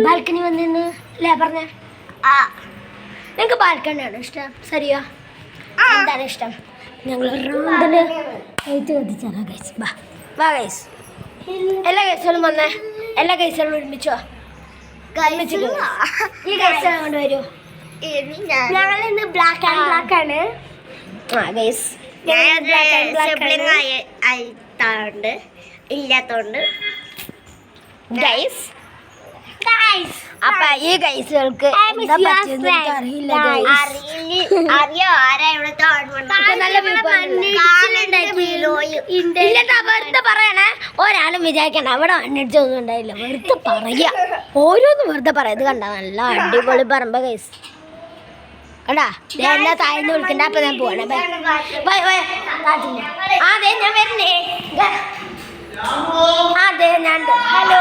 Balcony വന്നിരുന്നു അല്ലേ പറഞ്ഞേ? നിങ്ങൾക്ക് ബാൽക്കണിയാണ് ഇഷ്ടം? സരിയോ? എന്താണ് ഇഷ്ടം? ഞങ്ങൾ റൗണ്ടിൽ എഴുത്ത് കത്തിച്ചാലോ ഗൈസ്? വാ ഗൈസ്, എല്ലാ ഗൈസുകളും വന്നേ, എല്ലാ ഗൈസുകളും ഒരുമിച്ചോ? ഈ ഗൈസ് കൊണ്ട് വരുമോ? ഞങ്ങൾ ഇന്ന് ബ്ലാക്ക് ആൻഡ് ബ്ലാക്ക് ആണ്. ഗൈസ് ഇല്ലാത്തോണ്ട് ഗൈസ് അപ്പൊ ഈ ഗൈസുകൾക്ക് അറിയില്ല. വെറുതെ പറയണേ, ഒരാളും വിചാരിക്കണ്ട അവിടെ മണ്ണിടിച്ചൊന്നും ഉണ്ടായില്ല. വെറുതെ പറയാ, ഓരോന്നും വെറുതെ പറയാം. ഇത് കണ്ട നല്ല അടിപൊളി പറമ്പ ഗൈസ്. കണ്ടാ എല്ലാ താഴ്ന്ന് വിളിക്കണ്ട. അപ്പൊ ഞാൻ പോവാണ്. അതെ ഞാൻ വരുന്നേ. അതെ ഞാൻ ഹലോ